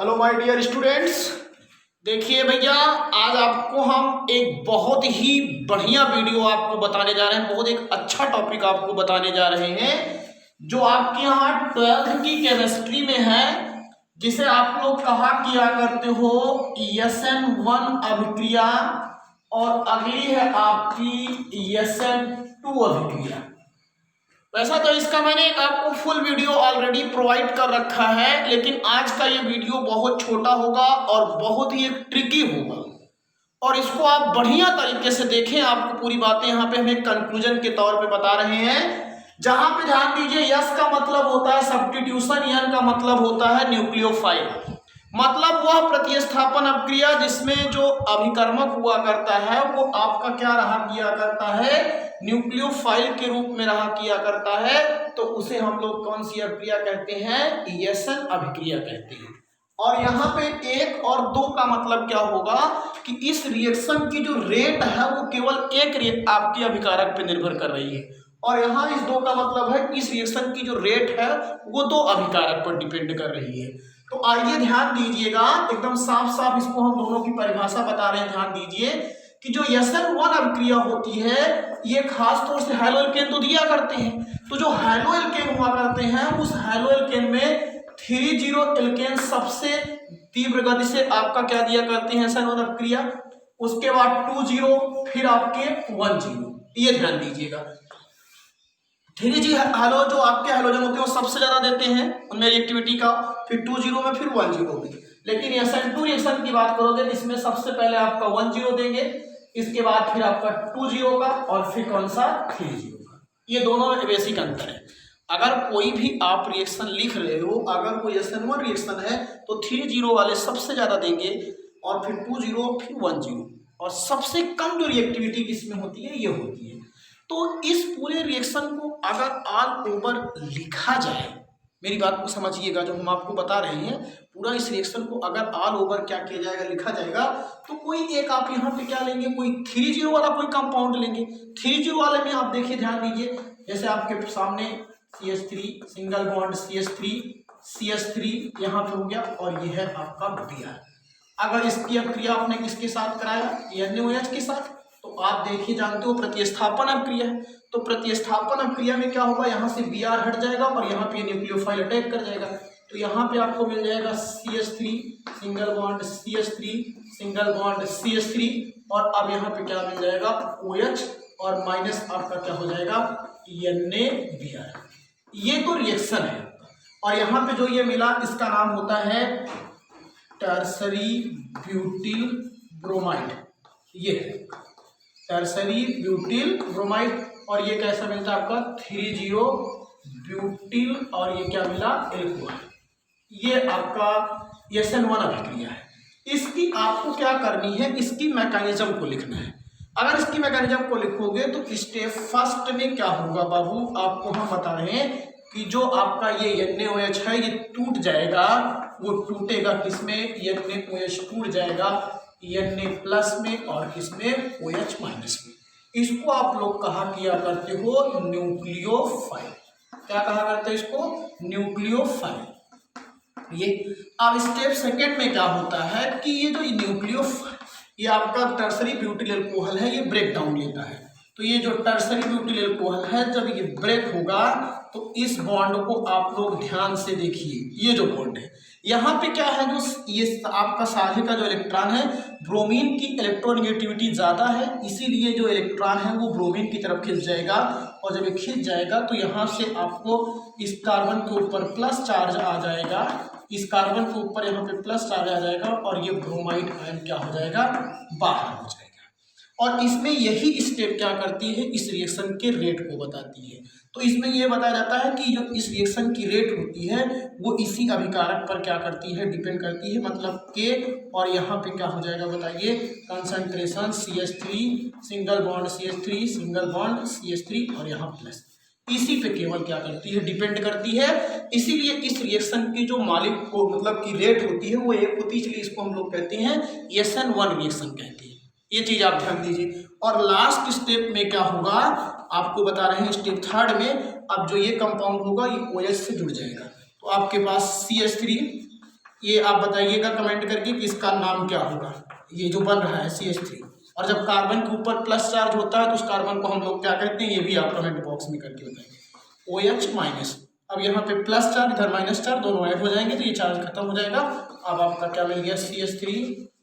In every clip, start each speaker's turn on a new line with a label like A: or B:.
A: Hello my dear students, देखिए भैया, आज आपको हम एक बहुत ही बढ़िया वीडियो आपको बताने जा रहे हैं। बहुत एक अच्छा टॉपिक आपको बताने जा रहे हैं जो आपके यहाँ 12th की केमिस्ट्री में है, जिसे आप लोग कहा किया करते हो SN1 अभिक्रिया और अगली है आपकी SN2 अभिक्रिया। वैसा तो इसका मैंने आपको फुल वीडियो ऑलरेडी प्रोवाइड कर रखा है, लेकिन आज का ये वीडियो बहुत छोटा होगा और बहुत ही एक ट्रिकी होगा और इसको आप बढ़िया तरीके से देखें। आपको पूरी बातें यहाँ पे हम एक कंक्लूजन के तौर पे बता रहे हैं। जहां पे ध्यान दीजिए, यस का मतलब होता है सब्स्टिट्यूशन, एन का मतलब होता है न्यूक्लियोफाइल। मतलब वह प्रतिस्थापन अभिक्रिया जिसमें जो अभिकर्मक हुआ करता है वो आपका क्या रहा किया करता है, न्यूक्लियोफाइल के रूप में रहा किया करता है। तो उसे हम लोग कौन सी अभिक्रिया कहते हैं, एसन अभिक्रिया कहते हैं। और यहाँ पे 1 और 2 का मतलब क्या होगा कि इस रिएक्शन की जो रेट है वो केवल एक आपके अभिकारक पे निर्भर कर रही है, और यहाँ इस 2 का मतलब है इस रिएक्शन की जो रेट है वो 2 अभिकारक पर डिपेंड कर रही है। तो आइए ध्यान दीजिएगा, एकदम साफ साफ इसको हम दोनों की परिभाषा बता रहे हैं। ध्यान दीजिए कि जो SN1 अभिक्रिया होती है ये खास तौर से हैलो एल्केन तो दिया करते हैं। तो जो हैलो एल्केन हुआ करते हैं उस हैलो एल्केन में 3 एल्केन सबसे तीव्र गति से आपका क्या दिया करते हैं, SN1 अभिक्रिया। उसके बाद 2 फिर आपके 1, ये ध्यान दीजिएगा। 3 हैलो जो आपके हैलोजन होते हैं वो सबसे ज्यादा देते हैं उनमें रिएक्टिविटी का, फिर 2 में, फिर 1 में। लेकिन SN2 रिएक्शन की बात करोगे इसमें सबसे पहले आपका 1 देंगे, इसके बाद फिर आपका 2 का, और फिर कौन सा 3 का। ये दोनों में बेसिक अंतर है। अगर कोई भी आप रिएक्शन लिख रहे हो, अगर कोई SN1 रिएक्शन है तो 3 वाले सबसे ज्यादा देंगे, और फिर 2 फिर 1, और सबसे कम जो रिएक्टिविटी किसमें होती है, ये होती है। तो इस पूरे रिएक्शन को अगर ऑल ओवर लिखा जाए, मेरी बात को समझिएगा, जो हम आपको बता रहे हैं पूरा इस रिएक्शन को अगर ऑल ओवर क्या किया जाएगा, लिखा जाएगा, तो कोई एक आप यहाँ पे क्या लेंगे, कोई 3 वाला कोई कंपाउंड लेंगे। 3 वाले में आप देखिए, ध्यान दीजिए, जैसे आपके सामने CH3 सिंगल बॉन्ड CH3 यहाँ पे हो गया, और ये है आपका Br। अगर इसकी अभिक्रिया आपने किसके साथ कराया, NaOH के साथ, तो आप देखिए जानते हो प्रतिस्थापन अभिक्रिया है। तो प्रतिस्थापन अभिक्रिया में क्या होगा, यहाँ से Br हट जाएगा और यहाँ पे न्यूक्लियोफाइल अटैक कर जाएगा। तो यहाँ पे आपको मिल जाएगा CH3 single bond CH3 single bond CH3, और अब यहाँ पे क्या मिल जाएगा, OH, और माइनस आपका क्या हो जाएगा, NaBr। ये तो रिएक्शन है। और यहाँ पे जो ये मिला इसका नाम होता है टर्सरी ब्यूटिल ब्रोमाइड। ये टर्सरी ब्यूटिल ब्रोमाइड, और ये कैसा मिलता है आपका 3 ब्यूटिल, और ये क्या मिला, एल्कोहल। ये आपका SN1 अभिक्रिया है। इसकी आपको क्या करनी है, इसकी मैकेनिज्म को लिखना है। अगर इसकी मैकेनिज्म को लिखोगे तो स्टेप फर्स्ट में क्या होगा बाबू, आपको हम बता रहे हैं कि जो आपका ये NaOH है ये टूट जाएगा। वो टूटेगा किसमें, NaOH टूट जाएगा Na+ में, और किसमें, OH- में। इसको आप लोग कहा किया करते हो न्यूक्लियोफाइल। क्या कहा करते हैं इसको, न्यूक्लियोफाइल। ये अब स्टेप सेकंड में क्या होता है कि ये जो न्यूक्लियोफाइल, ये आपका टर्सरी ब्यूटिल अल्कोहल है, ये ब्रेक डाउन लेता है। तो ये जो टर्सरी ब्यूटिल अल्कोहल है, जब ये ब्रेक होगा तो इस बॉन्ड को आप लोग ध्यान से देखिए। ये जो बॉन्ड है यहाँ पे क्या है, जो ये आपका साझे का जो इलेक्ट्रॉन है, ब्रोमीन की इलेक्ट्रोनेगेटिविटी ज्यादा है, इसीलिए जो इलेक्ट्रॉन है वो ब्रोमीन की तरफ खिंच जाएगा। और जब ये खिंच जाएगा तो यहाँ से आपको इस कार्बन के ऊपर प्लस चार्ज आ जाएगा, इस कार्बन के ऊपर यहाँ पे प्लस चार्ज आ जाएगा, और ये ब्रोमाइड आयन क्या हो जाएगा, बाहर हो जाएगा। और इसमें यही स्टेप क्या करती है, इस रिएक्शन के रेट को बताती है। तो इसमें यह बताया जाता है कि जो इस रिएक्शन की रेट होती है वो इसी अभिकारक पर क्या करती है, डिपेंड करती है, मतलब K, और यहाँ पे क्या हो जाएगा बताइए, concentration CH3 single bond CH3 single bond CH3, और यहाँ प्लस, इसी पे केवल क्या करती है, डिपेंड करती है। इसीलिए इस रिएक्शन की जो मालिक को मतलब की रेट होती है वो एक होती है, इसलिए इसको हम लोग कहते हैं SN1 रिएक्शन कहते हैं। ये चीज आप ध्यान दीजिए। और लास्ट स्टेप में क्या होगा आपको बता रहे हैं, स्टेप थर्ड में अब जो ये कंपाउंड होगा ये OH से जुड़ जाएगा। तो आपके पास CH3 ये आप बताइएगा कमेंट करके कि इसका नाम क्या होगा, ये जो बन रहा है CH3। और जब कार्बन के ऊपर प्लस चार्ज होता है तो उस कार्बन को हम लोग क्या कहते हैं, ये भी आप कमेंट बॉक्स में करके बताएंगे। OH minus. अब यहाँ पे प्लस चार्ज इधर माइनस चार्ज दोनों ऐड हो जाएंगे तो ये चार्ज खत्म हो जाएगा। अब आपका क्या मिल गया,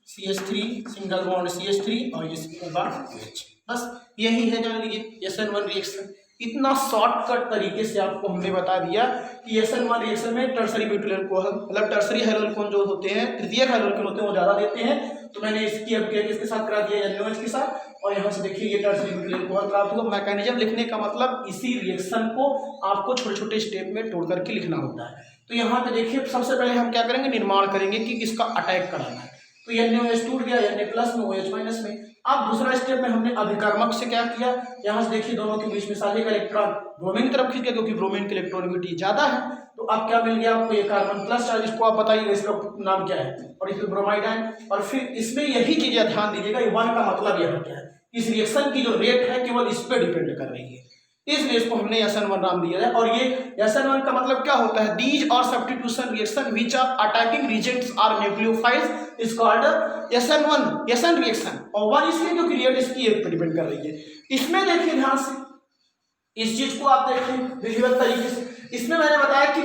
A: CH3 सिंगल बॉन्ड CH3 और ये होगा OH। बस यही है, जान लीजिए SN1 रिएक्शन। इतना शॉर्टकट तरीके से आपको हमने बता दिया कि SN1 रिएक्शन में टर्सरी ब्यूटाइल अल्कोहल मतलब टर्सरी हाइड्रोजन जो होते हैं, तृतीयक हाइड्रोजन होते हैं, वो ज़्यादा देते हैं। तो मैंने इसकी अब किसके साथ करा दिया, NaOH के साथ। और यहाँ से देखिए ये टर्सरी ब्यूटाइल अल्कोहल प्राप्त हुआ। मैकेनिज्म लिखने का मतलब इसी रिएक्शन को आपको छोटे छोटे स्टेप में तोड़ करके लिखना होता है। तो यहाँ पे देखिए सबसे पहले हम क्या करेंगे, निर्माण करेंगे कि किसका अटैक कराना है। तो NaOH टूट गया, Na प्लस में OH माइनस में। अब दूसरा स्टेप में हमने अभिकर्मक से क्या किया, यहाँ से देखिए दोनों के बीच में साझे का इलेक्ट्रॉन ब्रोमीन की तरफ खींच गया क्योंकि ब्रोमीन की इलेक्ट्रॉनिविटी ज्यादा है। तो अब क्या मिल गया आपको, ये कार्बन प्लस चार्ज, इसको आप बताइए इसका नाम क्या है, और इसमें ब्रोमाइड आयन। और फिर इसमें यही चीजें ध्यान दीजिएगा, 1 का मतलब यहाँ क्या है, इस रिएक्शन की जो रेट है केवल इस पर डिपेंड कर रही है, इसलिए इसको हमने SN1 नाम दिया है। और ये SN1 का मतलब क्या होता है, दीज और substitution reaction which are attacking reagents are nucleophiles is called SN reaction. और 1 इसलिए क्योंकि रेट इसकी एक पर डिपेंड कर रही है। इसमें देखिए ध्यान से, इस चीज को आप देखें विधिवत तरीके से। इसमें मैंने बताया कि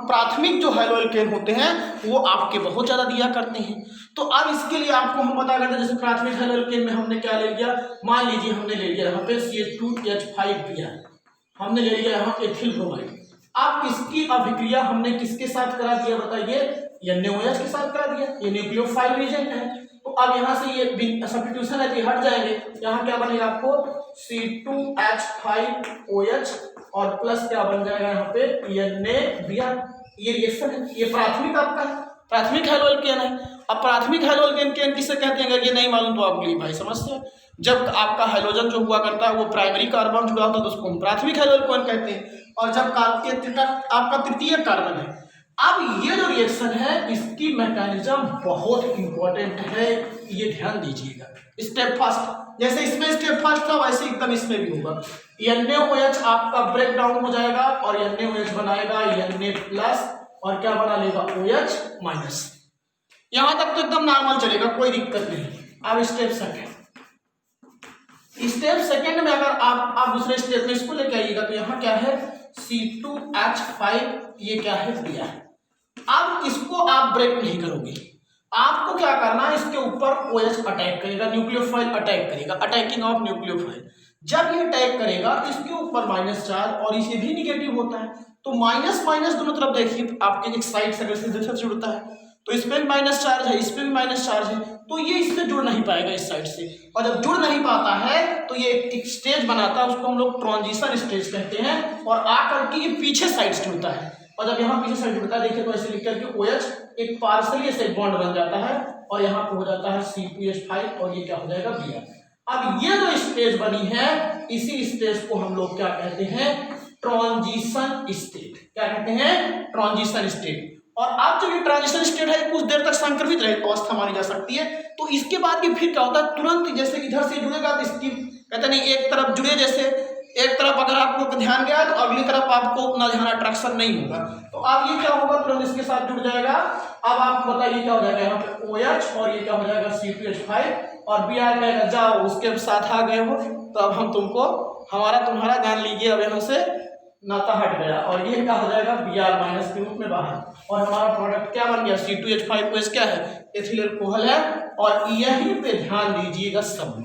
A: प्राथमिक जो हैलोएल्केन होते हैं वो आपके बहुत ज्यादा दिया करते हैं। तो अब इसके लिए आपको हम बता करते हैं, जैसे प्राथमिक हैलोएल्केन में हमने क्या ले लिया, मान लीजिए हमने ले लिया यहाँ पे CH2H5 हमने ले लिया यहाँ एथिल ब्रोमाइड। अब इसकी अभिक्रिया हमने किसके साथ करा दिया बताइए, NaOH के साथ करा दिया, ये न्यूक्लियोफाइल रिएजेंट है। तो अब यहाँ से ये सब्स्टिट्यूशन है तो हट जाएंगे, यहाँ क्या बनेगा आपको C2H5OH और प्लस क्या बन जाएगा यहाँ पे NaBr। ये रिएक्शन है, ये प्राथमिक आपका है, प्राथमिक हैलोएल्केन है। अब प्राथमिक हैलोएल्केन किसे कहते हैं, अगर ये नहीं मालूम तो आप भाई समझते हैं, जब आपका हाइड्रोजन जो हुआ करता है वो प्राइमरी कार्बन जुड़ा होता है तो उसको हम प्राथमिक हाइड्रोजन कहते हैं। और जब आपका तृतीय कार्बन है। अब ये जो रिएक्शन है इसकी मैकेनिज्म बहुत इंपॉर्टेंट है, ये ध्यान दीजिएगा। स्टेप फर्स्ट, जैसे इसमें स्टेप फर्स्ट था वैसे एकदम इसमें भी होगा। NaOH आपका ब्रेक डाउन हो जाएगा और NaOH बनाएगा Na प्लस और क्या बना लेगा OH माइनस। यहां तक तो एकदम नॉर्मल चलेगा, कोई दिक्कत नहीं। अब स्टेप सेकंड में अगर आप दूसरे स्टेप में इसको लेके आइएगा तो यहाँ क्या है C2H5, ये क्या है Br। अब इसको आप ब्रेक नहीं करोगे, आपको क्या करना है, इसके ऊपर OH अटैक करेगा, न्यूक्लियोफाइल अटैक करेगा, अटैकिंग ऑफ न्यूक्लियोफाइल। जब ये अटैक करेगा तो इसके ऊपर माइनस चार्ज और इसे भी निगेटिव होता है, तो माइनस माइनस दोनों तरफ देखिए आपके एक साइड से अगर जुड़ता है तो इसमें भी माइनस चार्ज है, इसमें भी माइनस चार्ज है, तो ये इससे जुड़ नहीं पाएगा इस साइड से। और जब जुड़ नहीं पाता है तो ये एक स्टेज बनाता है, उसको हम लोग ट्रांजिशन स्टेज कहते हैं, और आकर के ये पीछे साइड से जुड़ता है। और जब यहाँ पीछे साइड जुड़ता है देखिए तो ऐसे लिख करके OH एक पार्सली ऐसे बॉन्ड बन जाता है और यहाँ पे हो जाता है C2H5 और ये क्या हो जाएगा Br। अब ये जो स्टेज बनी है इसी स्टेज को हम लोग क्या कहते हैं, ट्रांजिशन स्टेट। क्या कहते हैं, ट्रांजिशन स्टेट। और अब जो ये ट्रांजिशन स्टेट है कुछ देर तक संक्रमित रहित अवस्था मानी जा सकती है। तो इसके बाद ये फिर क्या होता है, तुरंत जैसे इधर से जुड़ेगा तो इसकी कहते नहीं एक तरफ जुड़े, जैसे एक तरफ अगर आपको ध्यान गया तो अगली तरफ आपको उतना ध्यान अट्रैक्शन नहीं होगा। तो अब ये क्या होगा, तुरंत इसके साथ जुड़ जाएगा। अब आप बताइए क्या हो जाएगा, यहाँ पे OH और ये क्या हो जाएगा C2H5 और Br कहेगा जाओ उसके साथ आ गए हो तो अब हम तुमको हमारा तुम्हारा जान लीजिए, अब यहाँ से नाता हट गया और ये क्या हो जाएगा Br माइनस के रूप में बाहर। और हमारा प्रोडक्ट क्या बन गया, C2H5OH क्या है, एथिल अल्कोहल है। और यहीं पे ध्यान दीजिएगा सब,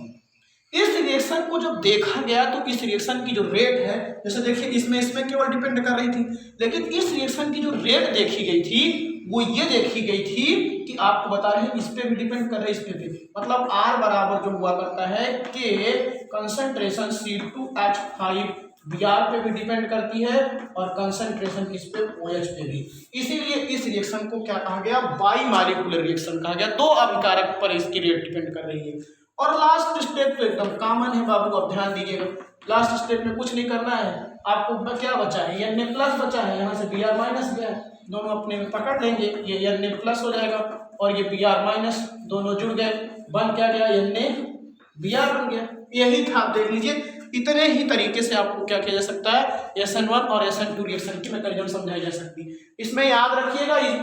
A: इस रिएक्शन को जब देखा गया तो इस रिएक्शन की जो रेट है, जैसे देखिए इसमें केवल डिपेंड कर रही थी, लेकिन इस रिएक्शन की जो रेट देखी गई थी वो ये देखी गई थी कि आपको बता रहे हैं इस पे भी डिपेंड कर रहे हैं, इस पे भी, मतलब R बराबर जो हुआ करता है के कंसंट्रेशन C2H5 Br पे भी डिपेंड करती है और कंसंट्रेशन किस पे, OH पे भी। इसीलिए इस रिएक्शन को क्या कहा गया, बाई मॉलिक्यूलर रिएक्शन कहा गया। दो अभिकारक पर इसकी रेट डिपेंड कर रही है। और लास्ट स्टेप तो एकदम कॉमन है बाबू, अब ध्यान दीजिएगा। लास्ट स्टेप में कुछ नहीं करना है आपको, क्या बचा है Na प्लस बचा है, यहाँ से Br माइनस गया, दोनों अपने में पकड़ लेंगे, ये Na प्लस हो जाएगा और ये Br माइनस, दोनों जुड़ गए, बन क्या गया, Na Br बन गया। यही था, आप देख लीजिए इतने ही तरीके से आपको क्या किया जा सकता है, SN1 और SN2 रिएक्शन की मैकेनिज्म समझाई जा सकती है। इसमें याद रखिएगा इस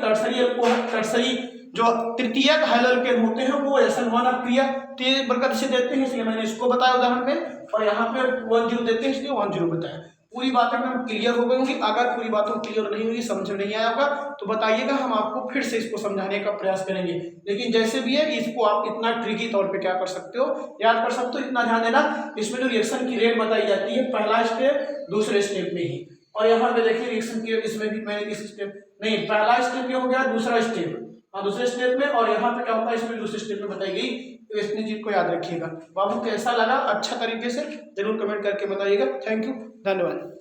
A: टर्सरी जो तृतीयक हाइड्रोजन होते हैं वो SN1 क्रिया प्रकृति से देते हैं, इसलिए मैंने इसको बताया उदाहरण में, और यहाँ पे 10 देते हैं इसलिए 10 बताया। पूरी बातें एकदम क्लियर हो गई होंगी। अगर पूरी बातों क्लियर नहीं हुई, समझ में नहीं आया होगा तो बताइएगा, हम आपको फिर से इसको समझाने का प्रयास करेंगे। लेकिन जैसे भी है इसको आप इतना ट्रिकी तौर पे क्या कर सकते हो, याद कर सकते हो। इतना ध्यान देना, इसमें जो रिएक्शन की रेट बताई जाती है पहला स्टेप दूसरे स्टेप में ही, और यहाँ पे देखिए रिएक्शन की इसमें भी मैंने किस स्टेप नहीं, पहला स्टेप ये हो गया, दूसरा स्टेप दूसरे स्टेप में, और यहाँ पे क्या होता है इसमें दूसरे स्टेप में बताई गई। तो इतनी चीज को याद रखिएगा। बाबू कैसा लगा, अच्छा तरीके से जरूर कमेंट करके बताइएगा। थैंक यू, धन्यवाद।